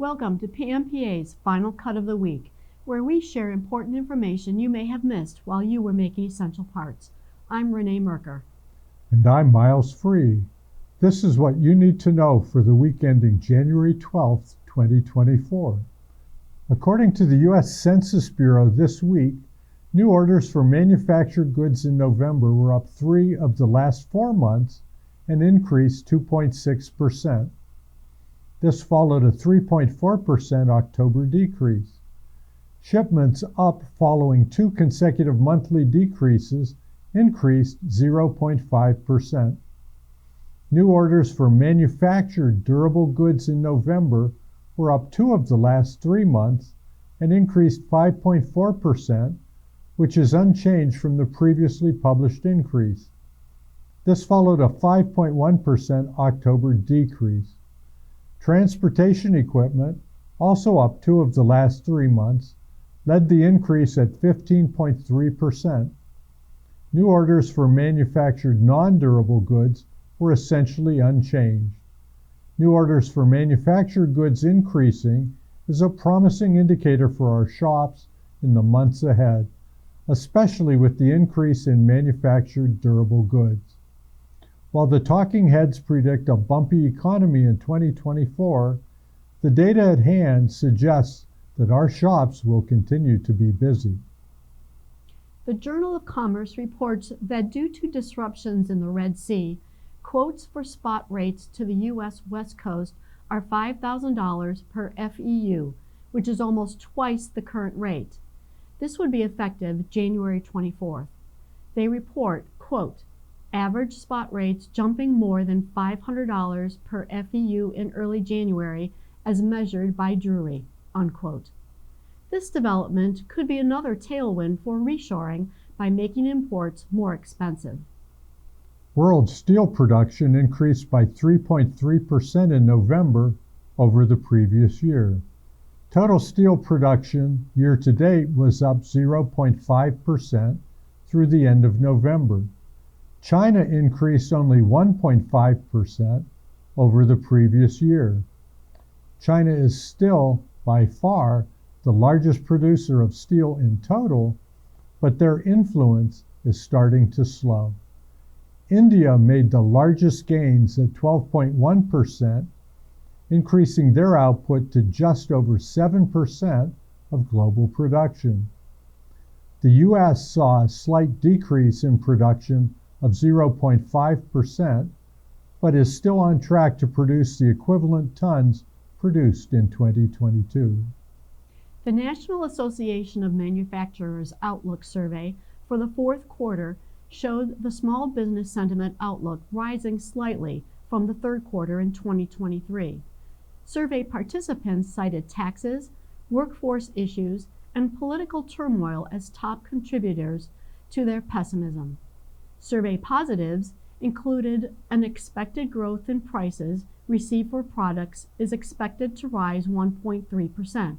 Welcome to PMPA's Final Cut of the Week, where we share important information you may have missed while you were making essential parts. I'm Renee Merker. And I'm Miles Free. This is what you need to know for the week ending January 12th, 2024. According to the U.S. Census Bureau this week, new orders for manufactured goods in November were up 3 of the last 4 months and increased 2.6%. This followed a 3.4% October decrease. Shipments up following 2 consecutive monthly decreases increased 0.5%. New orders for manufactured durable goods in November were up 2 of the last 3 months and increased 5.4%, which is unchanged from the previously published increase. This followed a 5.1% October decrease. Transportation equipment, also up 2 of the last 3 months, led the increase at 15.3%. New orders for manufactured non-durable goods were essentially unchanged. New orders for manufactured goods increasing is a promising indicator for our shops in the months ahead, especially with the increase in manufactured durable goods. While the talking heads predict a bumpy economy in 2024, the data at hand suggests that our shops will continue to be busy. The Journal of Commerce reports that due to disruptions in the Red Sea, quotes for spot rates to the U.S. West Coast are $5,000 per FEU, which is almost twice the current rate. This would be effective January 24th. They report, quote, average spot rates jumping more than $500 per FEU in early January as measured by Drewry, unquote. This development could be another tailwind for reshoring by making imports more expensive. World steel production increased by 3.3% in November over the previous year. Total steel production year-to-date was up 0.5% through the end of November. China increased only 1.5% over the previous year. China is still, by far, the largest producer of steel in total, but their influence is starting to slow. India made the largest gains at 12.1%, increasing their output to just over 7% of global production. The U.S. saw a slight decrease in production of 0.5%, but is still on track to produce the equivalent tons produced in 2022. The National Association of Manufacturers Outlook Survey for the fourth quarter showed the small business sentiment outlook rising slightly from the third quarter in 2023. Survey participants cited taxes, workforce issues, and political turmoil as top contributors to their pessimism. Survey positives included an expected growth in prices received for products is expected to rise 1.3%,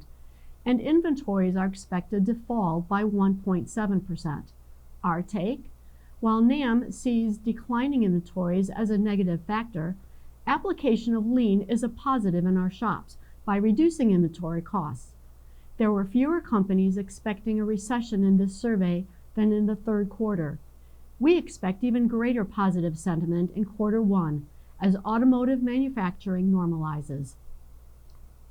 and inventories are expected to fall by 1.7%. Our take? While NAM sees declining inventories as a negative factor, application of lean is a positive in our shops by reducing inventory costs. There were fewer companies expecting a recession in this survey than in the third quarter. We expect even greater positive sentiment in quarter one as automotive manufacturing normalizes.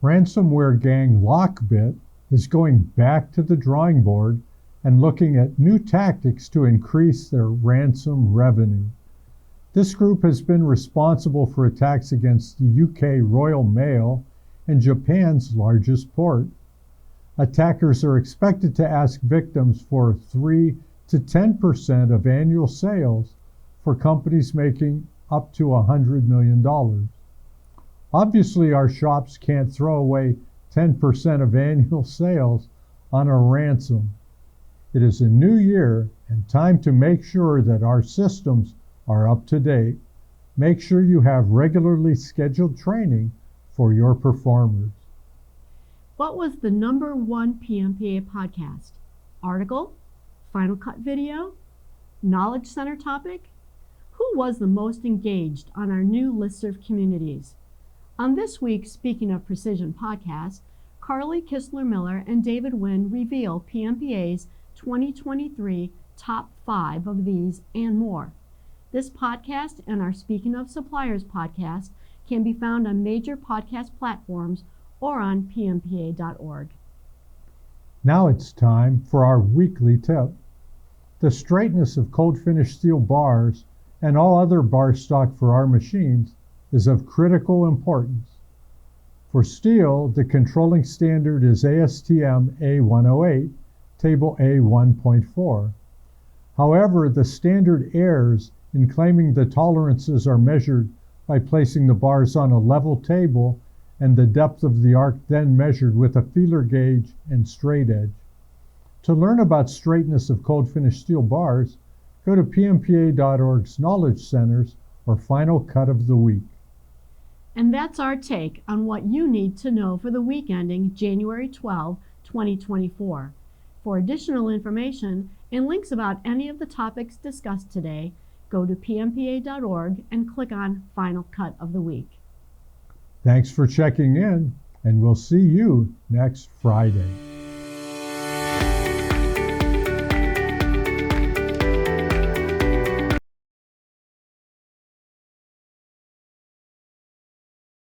Ransomware gang Lockbit is going back to the drawing board and looking at new tactics to increase their ransom revenue. This group has been responsible for attacks against the UK Royal Mail and Japan's largest port. Attackers are expected to ask victims for 3 to 10% of annual sales for companies making up to $100 million. Obviously, our shops can't throw away 10% of annual sales on a ransom. It is a new year and time to make sure that our systems are up to date. Make sure you have regularly scheduled training for your performers. What was the #1 PMPA podcast? Article? Final Cut video? Knowledge Center topic? Who was the most engaged on our new listserv communities? On this week's Speaking of Precision podcast, Carly Kistler-Miller and David Wynn reveal PMPA's 2023 top 5 of these and more. This podcast and our Speaking of Suppliers podcast can be found on major podcast platforms or on PMPA.org. Now it's time for our weekly tip. The straightness of cold finish steel bars and all other bar stock for our machines is of critical importance. For steel, the controlling standard is ASTM A108, Table A 1.4. However, the standard errs in claiming the tolerances are measured by placing the bars on a level table and the depth of the arc then measured with a feeler gauge and straight edge. To learn about straightness of cold finish steel bars, go to PMPA.org's Knowledge Centers or Final Cut of the Week. And that's our take on what you need to know for the week ending January 12, 2024. For additional information and links about any of the topics discussed today, go to PMPA.org and click on Final Cut of the Week. Thanks for checking in, and we'll see you next Friday.